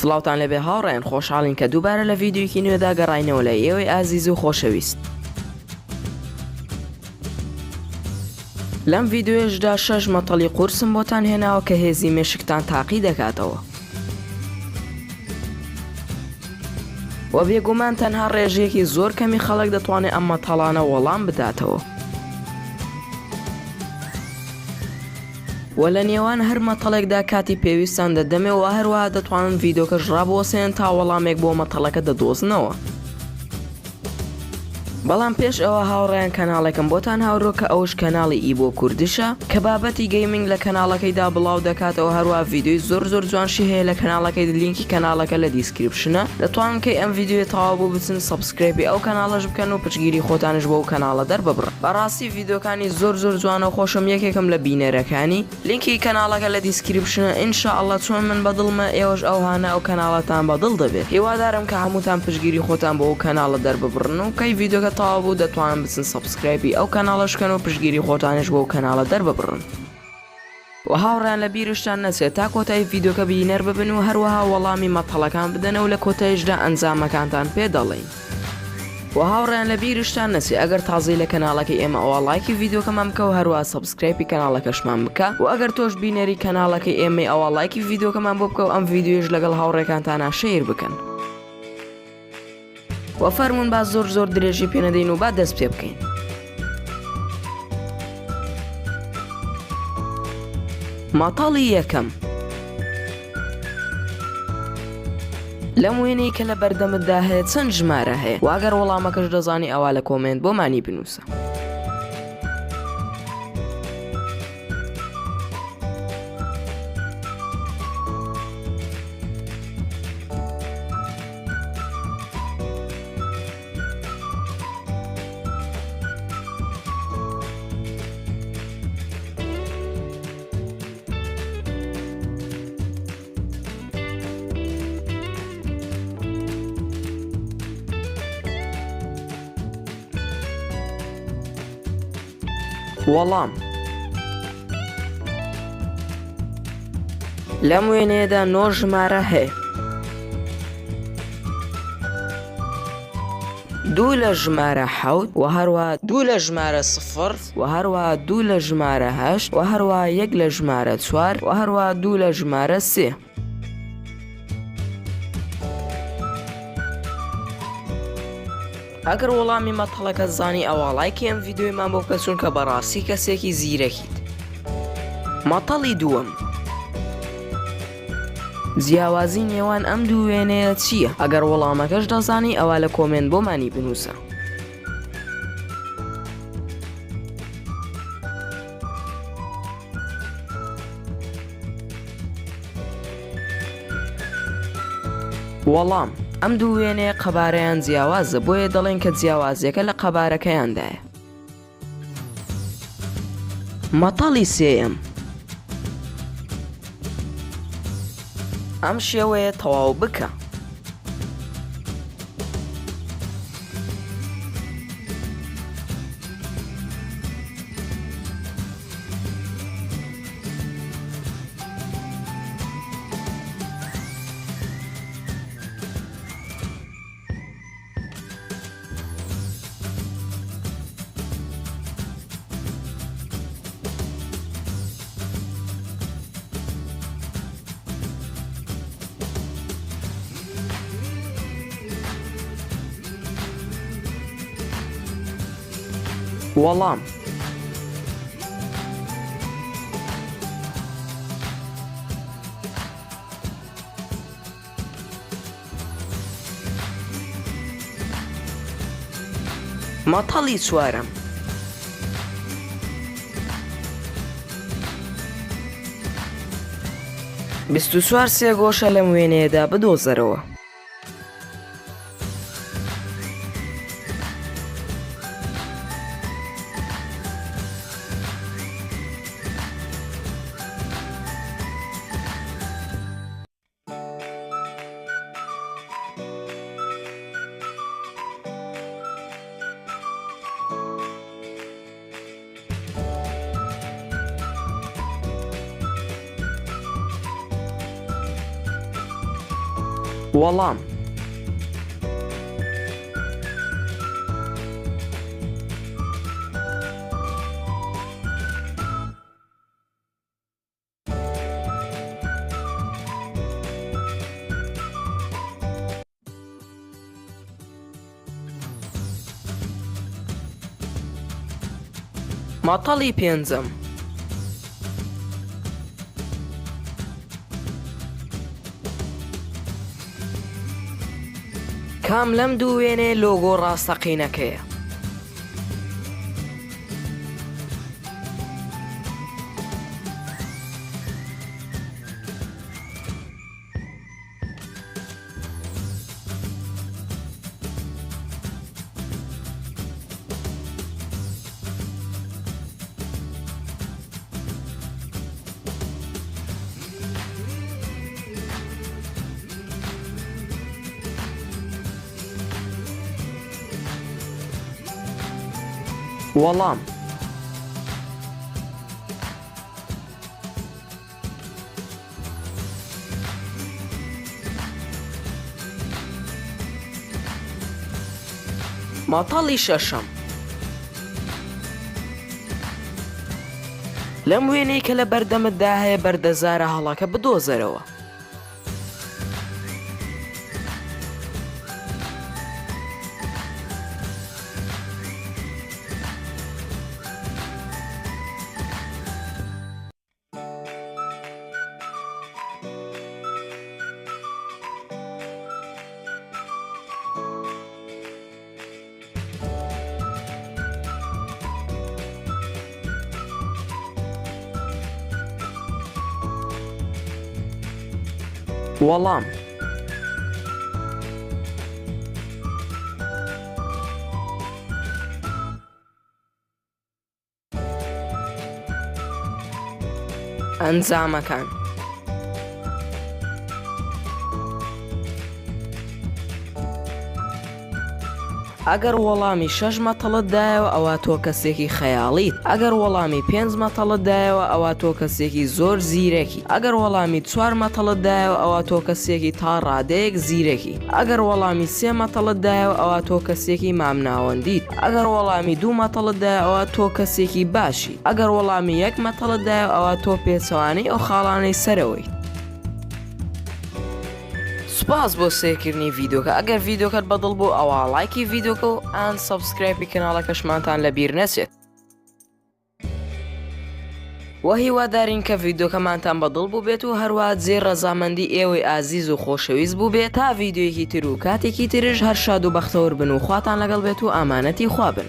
سڵاوتان لەبێ هاوڕێن خۆشحاڵین کە دووبارە لە ڤیدیۆیەکی نوێدا گەڕاینەوە لە ئێوەی ئازیز و خۆشەویست. لەم ڤیدیۆیەشدا 6 مەتەڵی قورسم بۆتان هێناوە کە هێزی مێشکتان تاقی دەکاتەوە. و بێگومان تەنها ڕێژەیەکی زۆر کەمی خەڵک دەتوانێت ئەم مەتەڵانە وەڵام بداتەوە. و لە نێوان هەر مەتەڵێکدا کاتی پێویستان دەدەمێ و هەروەها دەتوانن ڤیدیۆکەش ڕابوەسێن تا وەڵامێک بۆ مەتەڵەکە دەدۆزنەوە. بەڵام پێش ئەوە هاوڕێیان کەناڵێکم بۆتان هاوڕۆ کە ئەوش کەناڵی ئیبۆ کوردشە کە بابەتی گەیمینگ لە کەناڵەکەیدا بڵاو دەکاتەوە، هەروە ڤیدیۆی زۆر جوانشی هەیە لە کەناڵەکەی، لینکی کەناڵەکە لە دیسکریپشنە. دەتوانن کەی ئەم ڤیدیۆی تەواو بوو بچن سەسبسکرایپی ئەو کەناڵەش بکەن و پچگیری خۆتانش بۆ ئەو کەناڵە دەرببڕن. بەڕاستی ڤیدیۆکانی زۆر جوانە و خۆشم، یەکێکم لە بینەرەکانی. لینکی کەناڵەکە لە دیسکریپشنە. ئینشاءڵڵا چۆن من بەدڵمە ئێوەش ئەوهانە ئەو کەناڵەتان بەدڵ دەبێت. هیوادارم کە هەمووتان پشگیری خۆتان بۆ ئەو کەناڵە دەرببڕن و کەی ڤیدیۆکە تەواو بوو دەتوانن بچن سەسبسکرایپی ئەو کەناڵەش بکەن و پشگیری خۆتانش بۆ ئەو کەناڵە دەرببڕن. و هاوڕیان لە بیرشتان نەچێت تا کۆتایی ڤیدیۆکە بینەر ببن و هەروەها وەڵامی مەتەڵەکان بدەنە و لە کۆتاییشدا ئەنجامەکانتان پێ دەڵێن. و هاوڕیان لە بیرشتان نەچێت ئەگەر تازەی لە کەناڵەکەی ئێمە ئەوە لایکی ڤیدیۆکەمان بکە و هەروەها سەسبسکرایپی کەناڵەکەشمان بکە، و ئەگەر تۆش بینەری کەناڵەکەی ئێمە ئەوە لایکی ڤیدیۆکەمان بۆ بکە و ئەم ڤیدیۆش لەگەڵ هاوڕێکانتانە شەیر بکەن. و فەرمون با زۆر درێژی پێ نەدەین و با دەست پێ بکەین. مەتەڵی یەکەم. لەم وێنەی کە لە بەردەمتدا هەیە چەند ژمارە هەیە؟ و ئەگەر وەڵامەکەش دەزانی ئەوا لە کۆمنت بۆمانی بنووسە. وەڵام لەم وێنەیەدا 9 ژمارە هەیە. 2 لە ژمارە 7 و هەروەها 2 لە ژمارە 0 و هەروەها 2 لە ژمارە 8 و هەروەها 1 لە ژمارە 4 و هەروەها 2 لە ژمارە 3. ئەگەر وەڵامی مەتەڵەکە زانی ئەوە لایکی ئەم ڤیدیۆیمان بۆ بکە، چونکە بەڕاستی کەسێکی زیرەکیت. مەتەڵی دووەم. جیاوازی نێوان ئەم دوو وێنەیە چییە؟ ئەگەر وەڵامەکەش دەزانی ئەوە لە کۆمنت بۆمانی بنووسە. وەڵام ئەم دوو وێنەیە قەبارەیان جیاوازە، بۆیە دەڵێن کە جیاوازیەکە لە قەبارەکەیاندایە. مەتەڵی سێیەم. ئەم شێوەیە تەواو بکە. وەڵام مەتەڵی چوارەم. 24 سێ گۆشە لەم وێنەیەدا بدۆزەرەوە. وەڵام مەتەڵی پێنجەم کام لەم دوو وێنێ لۆگۆ ڕاستەقینەکەیە؟ وەڵام مەتەڵی شەشەم لەم وێنەی کە لە بەردەمتدا هەیە بەردەزارە هەڵەکە بدۆزەرەوە. وەڵام ئەنجامەکان ئەگەر وەڵامی 6 مەتەڵتدایەوە ئەوە تۆ کەسێکی خەیاڵیت. ئەگەر وەڵامی 5 مەتەڵتدایەوە ئەوە تۆ کەسێکی زۆر زیرەکی. ئەگەر وەڵامی 4 مەتەڵتدایەوە ئەوە تۆ کەسێکی تا ڕادەیەک زیرەکی. ئەگەر وەڵامی 3 مەتەڵتدایەوە ئەوە تۆ کەسێکی مامناوەندیت. ئەگەر وەڵامی 2 مەتەڵتدایەوە تۆ کەسێکی باشی. ئەگەر وەڵامی 1 مەتەڵتدایەوە ئەوە تۆ پێچەوانەی ئەو خاڵانەی سەرەوەیت. سپاس بۆ سێکردنی ڤیدۆکە. ئەگەر ڤیدۆکەت بەدڵ بوو ئەوە لایکی ڤیدۆکە و ئان سەبسکرایپی کەناڵەکەشمانتان لەبیر نەچێت. وە هیوادارین کە ڤیدۆکەمانتان بەدڵ بوو بێت و هەروە جێ ڕەزامەندی ئێوەی ئازیز و خۆشەویست بوو بێت تا ڤیدۆیەکی تر و کاتێکی ترش هەر شاد و بەختەوەر بن و خواتان لەگەڵ بێت و ئامانەتی خوا بن.